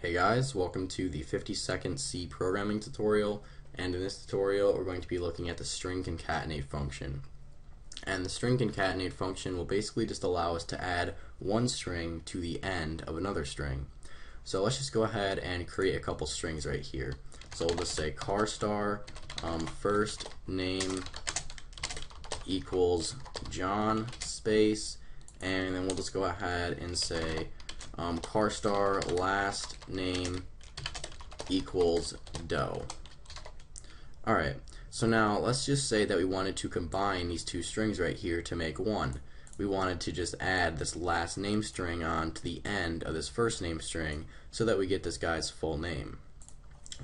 Hey guys, welcome to the 50-second C programming tutorial, and in this tutorial we're going to be looking at the string concatenate function. And the string concatenate function will basically just allow us to add one string to the end of another string. So let's just go ahead and create a couple strings right here. So we'll just say car star first name equals John space, and then we'll just go ahead and say car star last name equals Doe. Alright, so now let's just say that we wanted to combine these two strings right here to make one. We wanted to just add this last name string on to the end of this first name string so that we get this guy's full name.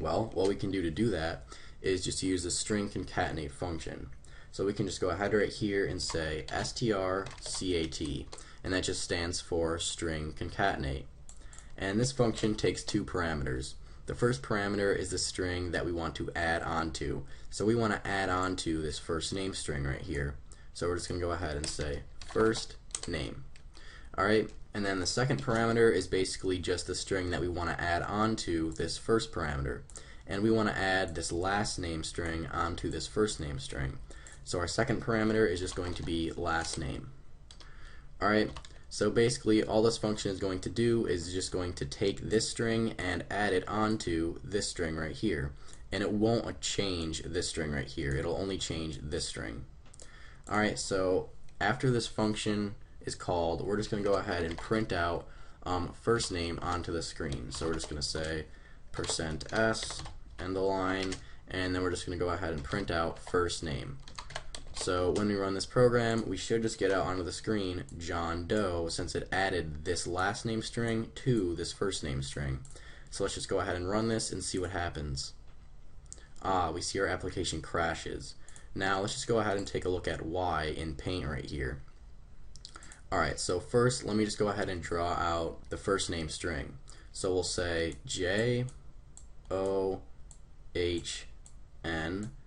Well, what we can do to do that is just use the string concatenate function. So we can just go ahead right here and say strcat, and that just stands for string concatenate. And this function takes two parameters. The first parameter is the string that we want to add onto. So we want to add onto this first name string right here. So we're just going to go ahead and say first name. Alright, and then the second parameter is basically just the string that we want to add onto this first parameter. And we want to add this last name string onto this first name string. So our second parameter is just going to be last name. Alright, so basically all this function is going to do is just going to take this string and add it onto this string right here. And it won't change this string right here, it'll only change this string. Alright, so after this function is called, we're just going to go ahead and print out first name onto the screen. So we're just going to say %s, end the line, and then we're just going to go ahead and print out first name. So when we run this program, we should just get out onto the screen John Doe, since it added this last name string to this first name string. So let's just go ahead and run this and see what happens. We see our application crashes. Now let's just go ahead and take a look at why in Paint right here. Alright, so first let me just go ahead and draw out the first name string. So we'll say JOHN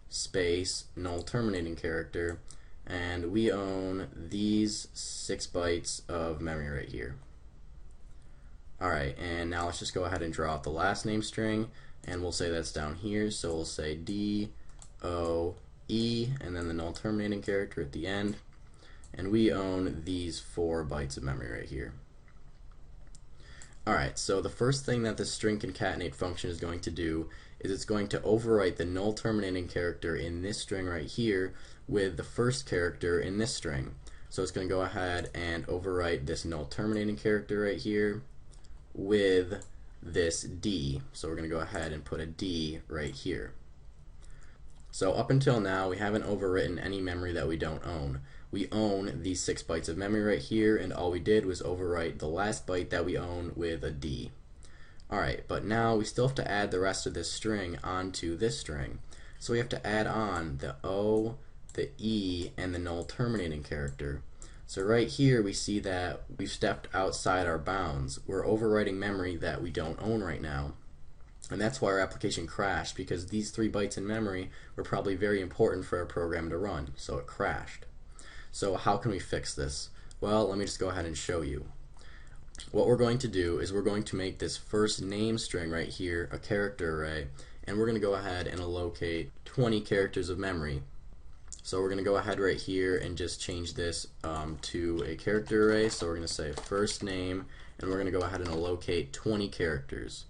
space null terminating character, and we own these 6 bytes of memory right here. Alright, and now let's just go ahead and draw out the last name string, and we'll say that's down here. So we'll say DOE and then the null terminating character at the end, and we own these 4 bytes of memory right here. Alright, so the first thing that the string concatenate function is going to do is it's going to overwrite the null terminating character in this string right here with the first character in this string. So it's going to go ahead and overwrite this null terminating character right here with this D. So we're going to go ahead and put a D right here. So up until now we haven't overwritten any memory that we don't own. We own these 6 bytes of memory right here, and all we did was overwrite the last byte that we own with a D. Alright, but now we still have to add the rest of this string onto this string. So we have to add on the O, the E, and the null terminating character. So right here we see that we've stepped outside our bounds. We're overwriting memory that we don't own right now. And that's why our application crashed, because these 3 bytes in memory were probably very important for our program to run, so it crashed. So how can we fix this? Well, let me just go ahead and show you. What we're going to do is we're going to make this first name string right here a character array, and we're going to go ahead and allocate 20 characters of memory. So we're going to go ahead right here and just change this to a character array. So we're going to say first name, and we're going to go ahead and allocate 20 characters.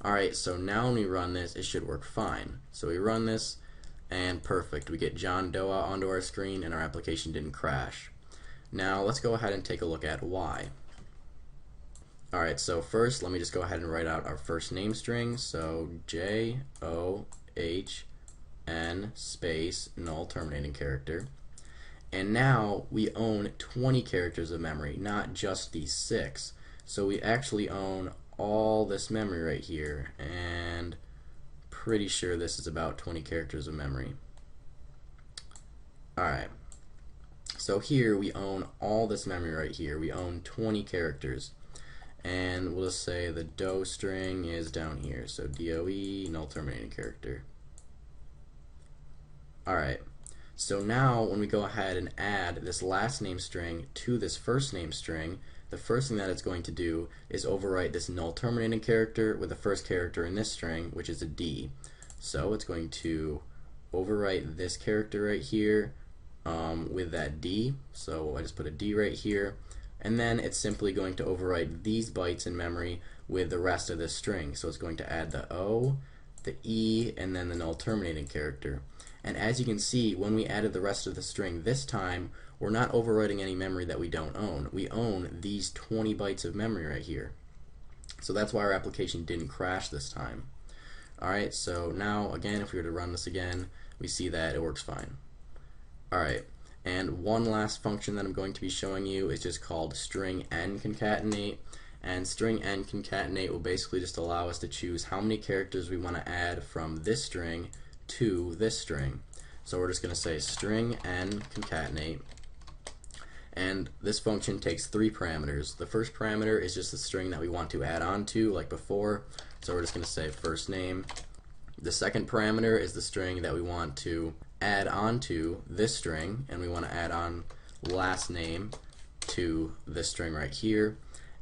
Alright, so now when we run this, it should work fine. So we run this, and perfect. We get John Doe out onto our screen, and our application didn't crash. Now let's go ahead and take a look at why. Alright, so first let me just go ahead and write out our first name string. So JOHN space null terminating character. And now we own 20 characters of memory, not just these 6. So we actually own all this memory right here, and pretty sure this is about 20 characters of memory. Alright, so here we own all this memory right here. We own 20 characters, and we'll just say the Doe string is down here, so DOE null terminating character. Alright, so now when we go ahead and add this last name string to this first name string, the first thing that it's going to do is overwrite this null terminating character with the first character in this string, which is a D. So it's going to overwrite this character right here with that D. So I just put a D right here, and then it's simply going to overwrite these bytes in memory with the rest of this string. So it's going to add the O, the E, and then the null terminating character. And as you can see, when we added the rest of the string this time, we're not overwriting any memory that we don't own. We own these 20 bytes of memory right here. So that's why our application didn't crash this time. Alright, so now again, if we were to run this again, we see that it works fine. Alright, and one last function that I'm going to be showing you is just called string n concatenate. And string n concatenate will basically just allow us to choose how many characters we want to add from this string to this string. So we're just going to say string n concatenate, and this function takes 3 parameters. The first parameter is just the string that we want to add on to, like before, so we're just going to say first name. The second parameter is the string that we want to add on to this string, and we want to add on last name to this string right here.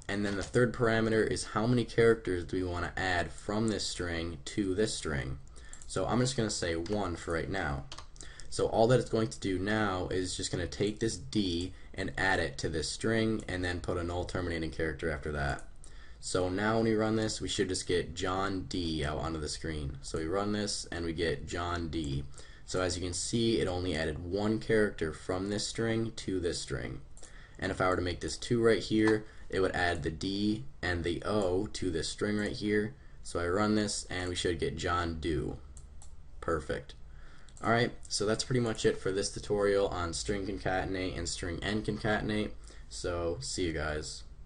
And then the third parameter is how many characters do we want to add from this string to this string. So I'm just going to say 1 for right now. So all that it's going to do now is just going to take this D and add it to this string and then put a null terminating character after that. So now when we run this, we should just get John D out onto the screen. So we run this and we get John D. So as you can see, it only added 1 character from this string to this string. And if I were to make this 2 right here, it would add the D and the O to this string right here. So I run this and we should get John Doe. Perfect. Alright, so that's pretty much it for this tutorial on string concatenate and string n concatenate. So see you guys.